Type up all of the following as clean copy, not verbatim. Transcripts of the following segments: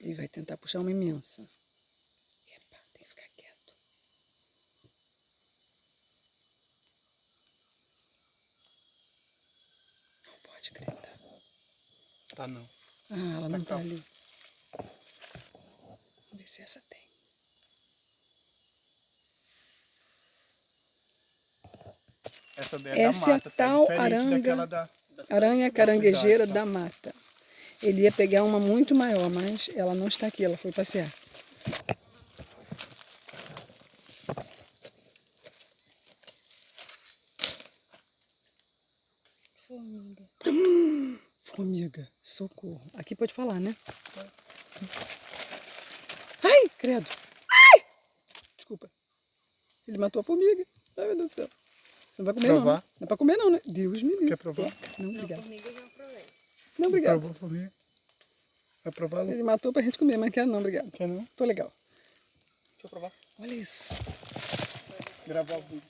E vai tentar puxar uma imensa. Epa, tem que ficar quieto. Não pode gritar. Tá não. Ah, ela não tá ali. Vamos ver se essa tem. Essa daí é da Essa é a mata, tal tá diferente daquela aranha caranguejeira cidade, tá? da mata. Ele ia pegar uma muito maior, mas ela não está aqui, ela foi passear. Formiga. Formiga, socorro. Aqui pode falar, né? Ai, credo. Ai! Desculpa. Ele matou a formiga. Ai, meu Deus do céu. Você não vai comer não, né? Não é pra comer não, né? Deus me livre. Quer provar? Não, obrigado. Não, formiga eu já provei. Não, obrigado. Provou formiga? Vai provar, Lu? Ele matou pra gente comer, mas quer não, obrigado. Quer não? Tô legal. Deixa eu provar. Olha isso. Gravar o vídeo.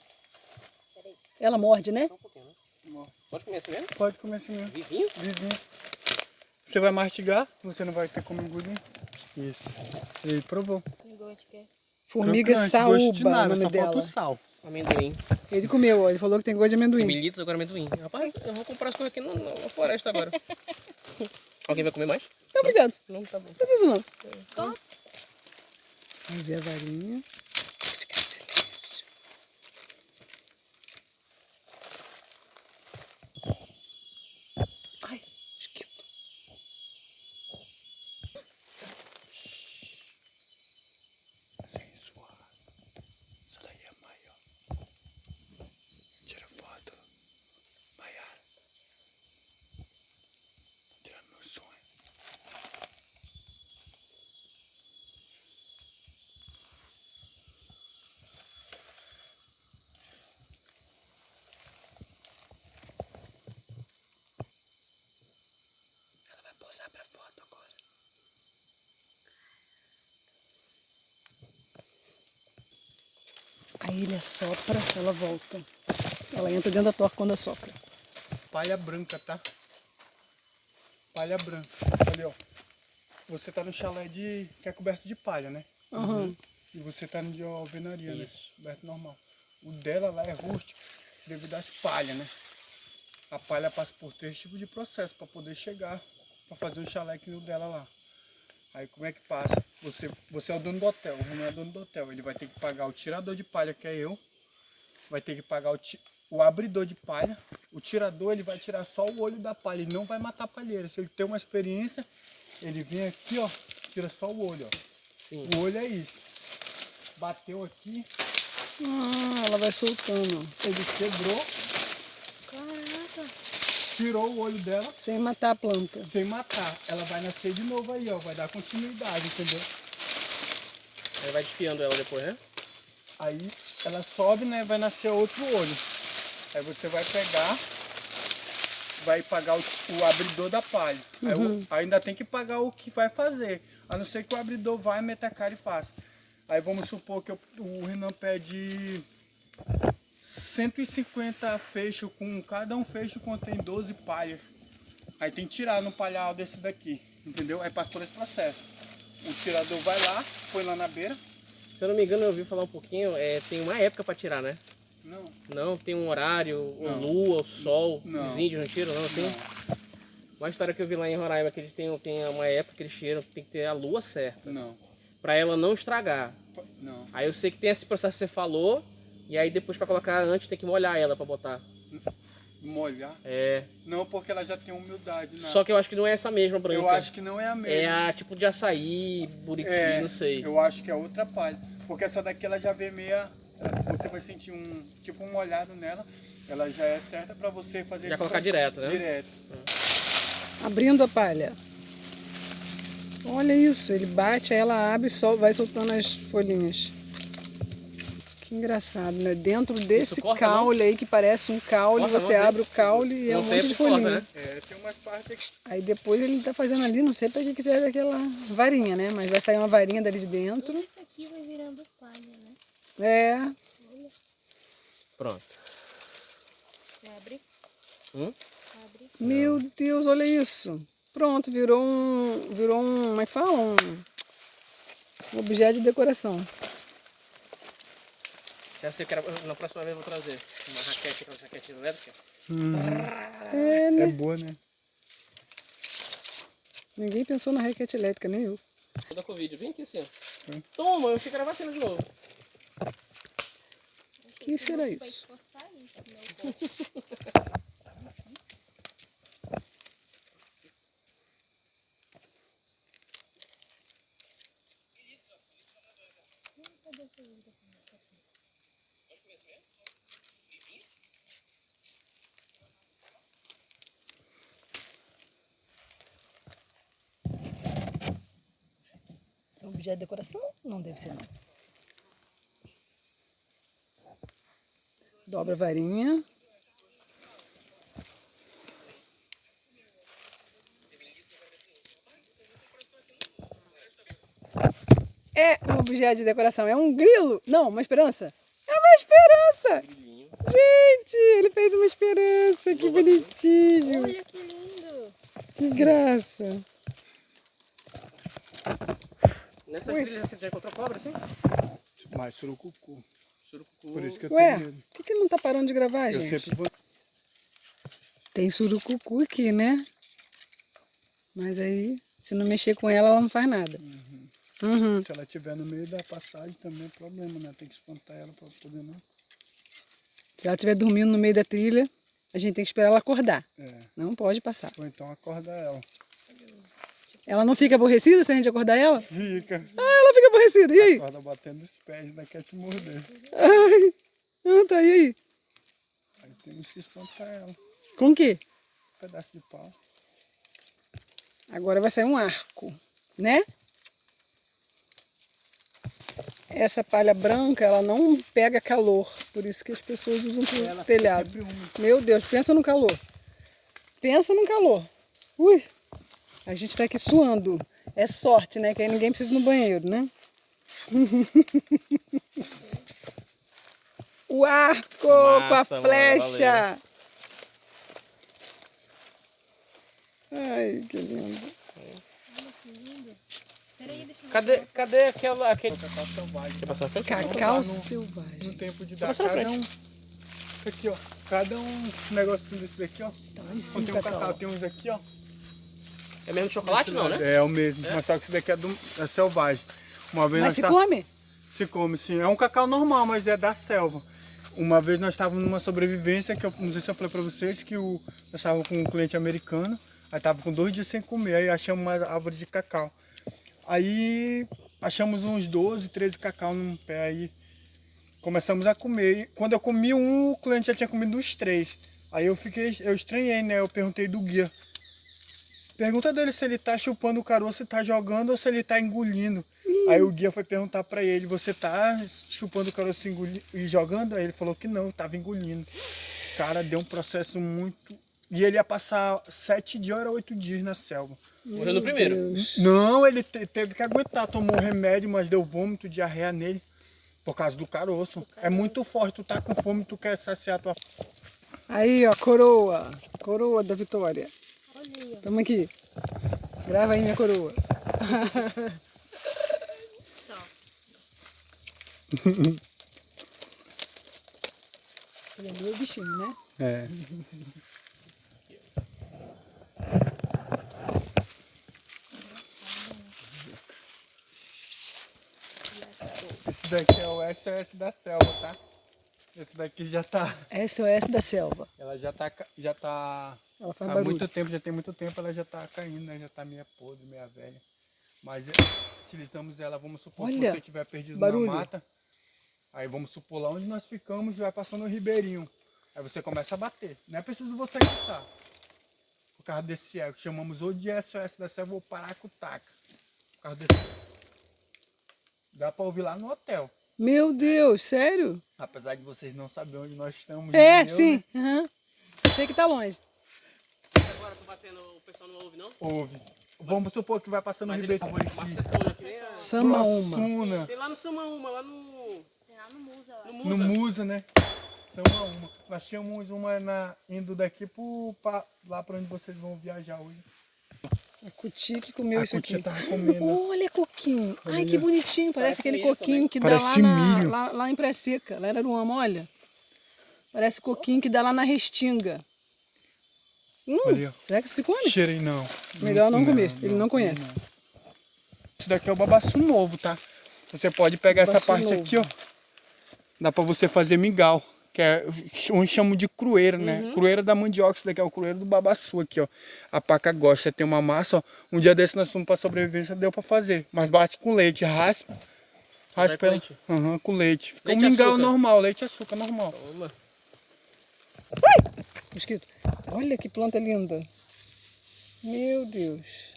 Ela morde, né? Só um pouquinho, né? Pode comer assim mesmo? Pode comer assim mesmo. Vivinho? Vivinho. Você vai mastigar, você não vai ter como engolir. Isso. Ele provou. Tem gosto que é. Formiga Crocante, saúba, gosto de nada, o nome só falta dela. o sal. Amendoim. Ele comeu, ó. Ele falou que tem gosto de amendoim. Milhitos, agora amendoim. Rapaz, eu vou comprar as coisas aqui na floresta agora. Alguém vai comer mais? Não, obrigado. Não, tá bom. Não precisa não. Toma. Fazer a varinha. Ficar em silêncio. Ai, mosquito. Sensual. Essa daí é maior. Tira foto. Maior. Tira meu sonho. Ela vai posar pra foto agora. Aí ele assopra, ela volta. Ela entra dentro da torta quando assopra. Palha branca, tá? Palha branca. Ali, ó. Você tá no chalé que é coberto de palha, né? Aham. E você tá no de alvenaria, né? Isso. Coberto normal. O dela lá é rústico, devido às palhas, né? A palha passa por 3 tipos de processo para poder chegar, para fazer um chalé que no dela lá. Aí como é que passa? Você é o dono do hotel, o Renan é o dono do hotel. Ele vai ter que pagar o tirador de palha, que é eu. Vai ter que pagar o abridor de palha. O tirador, ele vai tirar só o olho da palha, ele não vai matar a palheira. Se ele tem uma experiência, ele vem aqui, ó, tira só o olho, ó. Sim. O olho é isso. Bateu aqui, Ah, ela vai soltando. ele quebrou, Caraca. tirou o olho dela, Sem matar a planta. sem matar. Ela vai nascer de novo aí, ó, vai dar continuidade, entendeu? Aí vai desfiando ela depois, né? Aí ela sobe, né, vai nascer outro olho. Aí você vai pegar, vai pagar o abridor da palha. Aí ainda tem que pagar o que vai fazer, a não ser que o abridor vai, meta a cara e faça. Aí vamos supor que o Renan pede 150 fechos, com cada um fecho contém 12 palhas. Aí tem que tirar no palhal desse daqui, entendeu? Aí passa por esse processo. O tirador vai lá, põe lá na beira. Se eu não me engano, eu ouvi falar um pouquinho, tem uma época pra tirar, né? Não, Não, tem um horário, Não. lua, o sol, Não. os índios não tiram, não tem? Uma história que eu vi lá em Roraima, que eles tem uma época que eles tiram, que tem que ter a lua certa, não, pra ela não estragar. não. Aí eu sei que tem esse processo que você falou, e aí depois pra colocar antes tem que molhar ela pra botar. Molhar? É. Não, porque ela já tem humildade, né? Só que eu acho que não é essa mesma branca. Eu acho que não é a mesma. É a tipo de açaí, buriti, não sei. Eu acho que é outra palha. Porque essa daqui ela já vem meia. Você vai sentir tipo um molhado nela. Ela já é certa para você fazer Já esse colocar processo direto, né? Direto. Abrindo a palha. Olha isso, ele bate, aí ela abre e vai soltando as folhinhas. Que engraçado, né? Dentro desse corta, caule aí, que parece um caule, Corta, você não, abre o caule e é um No monte tempo de corta, folhinha. né? É, tem umas partes aqui. Aí depois ele tá fazendo ali, não sei pra que serve aquela varinha, né? Mas vai sair uma varinha dali de dentro. Tudo isso aqui vai virando palha, né? É. Pronto. Abre. Hum? Abre. Meu Deus, olha isso. Pronto, virou um, como é que fala? Um objeto de decoração. Já sei que na próxima vez eu vou trazer uma raquete, aquela raquete elétrica. É, né? É boa, né? Ninguém pensou na raquete elétrica, nem eu. Da Covid, vem aqui assim, ó. Toma, eu achei que era vacina de novo. O que será Vai isso? esforçar isso, meu povo. Objeto de decoração? Não deve ser, não. Dobra a varinha. É um objeto de decoração. É um grilo. Não, uma esperança. É uma esperança. Gente, ele fez uma esperança. Que bonitinho. Olha que lindo. Que graça. Nessa trilha você já encontrou cobra assim? Mas surucucu. Surucucu. Por isso que eu Ué, tenho medo. por que ele não tá parando de gravar, Eu gente? sempre vou... Tem surucucu aqui, né? Mas aí, se não mexer com ela, ela não faz nada. Uhum. Se ela estiver no meio da passagem também é problema, né? Tem que espantar ela para poder não... Se ela estiver dormindo no meio da trilha, a gente tem que esperar ela acordar. É. Não pode passar. Ou então acorda ela. Ela não fica aborrecida se a gente acordar ela? Fica. Ela fica aborrecida. E aí? Acorda batendo os pés, ainda quer te morder. Ai. Ah, tá. E aí? Aí temos que espantar ela. Com o quê? Um pedaço de pau. Agora vai sair um arco, né? Essa palha branca, ela não pega calor. Por isso que as pessoas usam pro telhado. Meu Deus, pensa no calor. Pensa no calor. Ui, a gente tá aqui suando. É sorte, né? Que aí ninguém precisa ir no banheiro, né? O arco Massa, com a mano, flecha. Ai, que lindo. Peraí, deixa eu Cadê aquele... Cacau selvagem. Quer passar na frente? Cacau No selvagem. tempo de dar Passa na cada frente. um... Aqui, ó. Cada um negocinho desse daqui, ó. Aí sim, Não tem um Cacau. cacau, tem uns aqui, ó. É mesmo de chocolate não, né? É o mesmo, mas só que esse daqui é selvagem. Uma vez Mas nós se tá- come? Se come, sim. É um cacau normal, mas é da selva. Uma vez nós estávamos numa sobrevivência, que eu não sei se eu falei pra vocês, que nós estávamos com um cliente americano, aí estava com 2 dias sem comer, aí achamos uma árvore de cacau. Aí achamos uns 12, 13 cacau num pé, aí começamos a comer. E quando eu comi um, o cliente já tinha comido os 3. Aí eu estranhei, né? Eu perguntei do guia. Pergunta dele se ele tá chupando o caroço, se tá jogando ou se ele tá engolindo. Aí o guia foi perguntar pra ele, você tá chupando o caroço e jogando? Aí ele falou que não, tava engolindo. Cara, deu um processo muito... E ele ia passar 7 dias ou 8 dias na selva. Morreu no primeiro. Não, ele teve que aguentar, tomou um remédio, mas deu vômito, diarreia nele. Por causa do caroço. É muito forte, tu tá com fome, tu quer saciar tua... Aí, ó, coroa. Coroa da Vitória. Olha aí, ó. Tamo aqui. Grava aí minha coroa. Ele é meu bichinho, né? É. Esse daqui é o SOS da selva, tá? Esse daqui já tá... SOS da selva. Ela já tá Ela faz há barulho. muito tempo, já tem muito tempo, ela já tá caindo, né? Já tá meia podre, meia velha. Mas utilizamos ela, vamos supor que Olha, você estiver perdido barulho. na mata. Aí vamos supor lá onde nós ficamos, vai passando o ribeirinho. Aí você começa a bater. Não é preciso você gritar. Por causa desse eco, chamamos ou de SOS da selva ou paracutaca. Por causa desse... Dá pra ouvir lá no hotel. Meu Deus, sério? Apesar de vocês não saberem onde nós estamos. É, eu, sim. né? Aham. Eu sei que tá longe. Agora tô batendo, o pessoal não ouve não? Ouve. Vamos supor que vai passando o Mas ribeirinho. eles macetona que nem a... Samaúma. Prossuna. Tem lá no Samaúma, lá no... Tem lá no Musa lá. No No Musa. Musa, né? São uma. Nós tínhamos uma indo daqui lá para onde vocês vão viajar hoje. A Cuti que comeu A isso Cuti aqui. tava comendo. Olha, coquinho. Ai, que bonitinho. Parece Parece aquele milho coquinho também. que dá Parece lá, milho. lá em Pré-Seca. Lá em Araruama, olha. Parece coquinho que dá lá na Restinga. Ali, ó. Será que isso se come? Cheirei não. Melhor não comer, ele não conhece. não. Isso daqui é o babaçu novo, tá? Você pode pegar essa Babaçu parte novo. aqui, ó. Dá pra você fazer mingau. Que é, uns chamam de crueira, né? Crueira da mandioca, isso daqui é o crueiro do babaçu aqui, ó. A paca gosta, tem uma massa, ó. Um dia desse nós fomos pra sobrevivência, deu pra fazer. Mas bate com leite, raspa. Raspa com ela. leite? Aham, com leite. Fica Leite um e mingau açúcar? normal, leite e açúcar normal. Toma. Mosquito. Olha que planta linda. Meu Deus.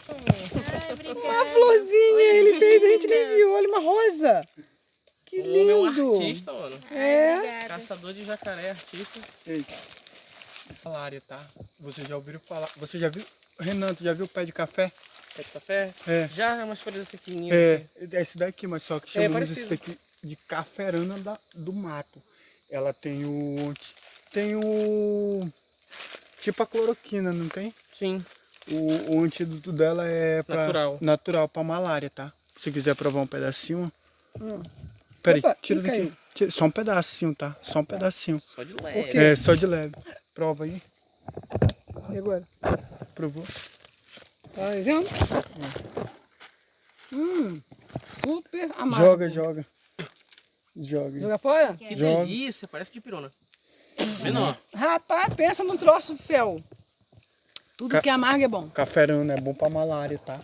Ai, obrigada. Uma florzinha ele fez, a gente nem viu. Olha, uma rosa. Que O homem é um lindo. artista, mano. É. Obrigada. Caçador de jacaré, artista. Ei, salário, tá? Vocês já ouviram falar? Você já viu? Renan, tu já viu o pé de café? Quer de café? É. Já é umas folhas pequenininhas. É, esse daqui, mas só que chamamos parecido. esse daqui de caferana do mato. Ela tem o tipo a cloroquina, não tem? Sim. O antídoto dela é Natural. pra malária, tá? Se quiser provar um pedacinho. Hum. Peraí, Opa, tira fica daqui. aí. Só um pedacinho, tá? Só um pedacinho. Só de leve. É, só de leve. Prova aí. E agora? Provou? Tá vendo? Super amargo. Joga. Joga fora? Que Joga. delícia, parece de pirona. Menor. Rapaz, pensa num troço fel. Tudo que é amargo é bom. Caferana é bom pra malária, tá?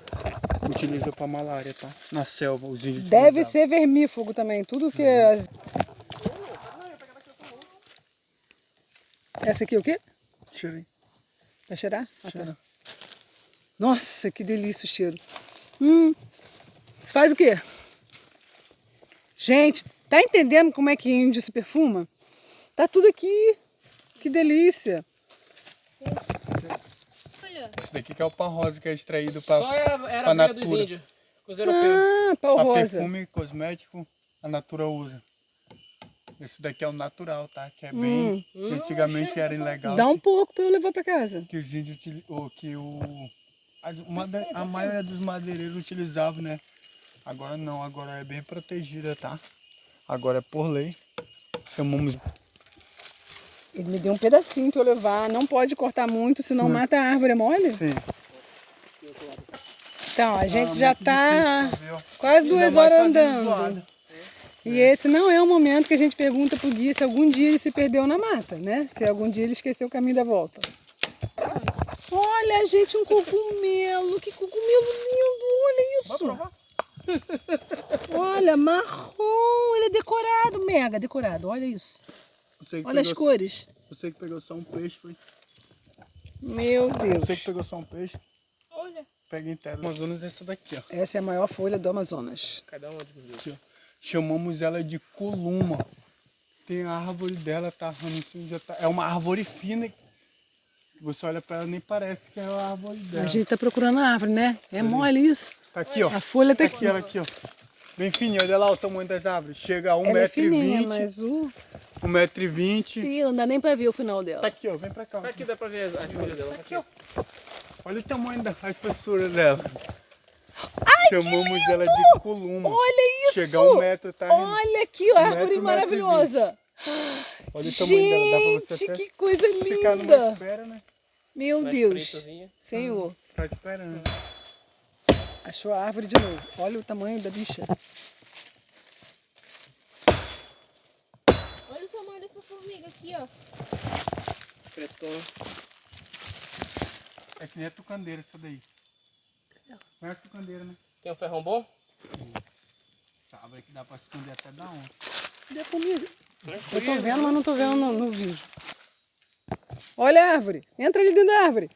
Utiliza pra malária, tá? Na selva, os índios Deve utilizavam. ser vermífugo também. Tudo que é... Essa aqui é o quê? Tira aí. Vai cheirar? Ah, tá. Cheira. Nossa, que delícia o cheiro. Você faz o quê? Gente, tá entendendo como é que índio se perfuma? Tá tudo aqui. Que delícia. Olha. Esse daqui que é o pau rosa que é extraído pra, Só era pra a abelha dos natura. índios. Com os europeus. Ah, pau pra rosa. perfume cosmético, a natura usa. Esse daqui é o natural, tá? Que é bem... que antigamente era ilegal. Dá um pouco pra eu levar pra casa. Que os índios a maioria dos madeireiros utilizavam, né? Agora não, agora é bem protegida, tá? Agora é por lei. Chamamos... Ele me deu um pedacinho pra eu levar. Não pode cortar muito, senão mata a árvore, é mole? Sim. Então, a gente já tá Difícil, viu? quase Ainda 2 mais horas fazendo andando. zoada. E esse não é o momento que a gente pergunta pro guia se algum dia ele se perdeu na mata, né? Se algum dia ele esqueceu o caminho da volta. Olha, gente, um cogumelo. Que cogumelo lindo. Olha Vai isso. provar? Olha, marrom. Ele é decorado, mega decorado. Olha isso. Você que Olha as pegou- cores. Você que pegou só um peixe, foi? Meu Deus. Você que pegou só um peixe, Olha. pega inteiro. Amazonas é essa daqui, ó. Essa é a maior folha do Amazonas. Cada uma de Deus. Aqui, ó. Chamamos ela de columa. Tem a árvore dela, tá? É uma árvore fina. Você olha pra ela, nem parece que é a árvore dela. A gente tá procurando a árvore, né? É mole isso. Tá aqui, ó. A folha tá Tá aqui, ela aqui, ó. Bem fininha, olha lá o tamanho das árvores. Chega a Ela é fininha, 1,20 m, mas o... 1,20 m. Ih, não dá nem pra ver o final Tá dela. aqui, ó. Vem pra cá. ó. Aqui dá pra ver as folhas dela. Aqui, ó. Olha o tamanho a espessura dela. Chamamos ela de columa. Olha isso! Chega a 1 metro, tá? Olha aqui, ó, a árvore 1,20 m. maravilhosa. Olha o tamanho dela. Dá pra você Gente, até que coisa ficar numa linda. espera, né? Meu Mais Deus. pretazinha. Senhor, Tá esperando. achou a árvore de novo. Olha o tamanho da bicha. Olha o tamanho dessa formiga aqui, ó. Pretona. É que nem a tucandeira essa daí. Conhece a tucandeira, né? Tem um ferrão bom? Sabe que dá pra esconder até da onde. Cadê a formiga? Eu tô vendo, mas não tô vendo no vídeo. Olha a árvore. Entra ali dentro da árvore.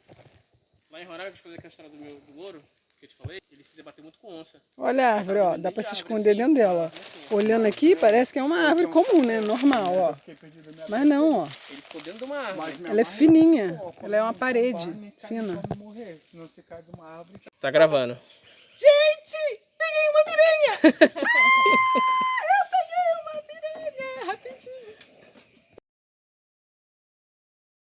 Lá em Roraima, de fazer aquela história do louro, que eu te falei, ele se debateu muito com onça. Olha a árvore, ó. Dá pra se esconder dentro dela. Olhando aqui, parece que é uma árvore comum, né? Normal, ó. Fiquei perdido da minha Mas não, ó. Ele ficou dentro de uma árvore. Ela é fininha. Ela é uma parede fina. Como morrer, senão você cai de uma árvore. Tá gravando. Gente, peguei uma piranha!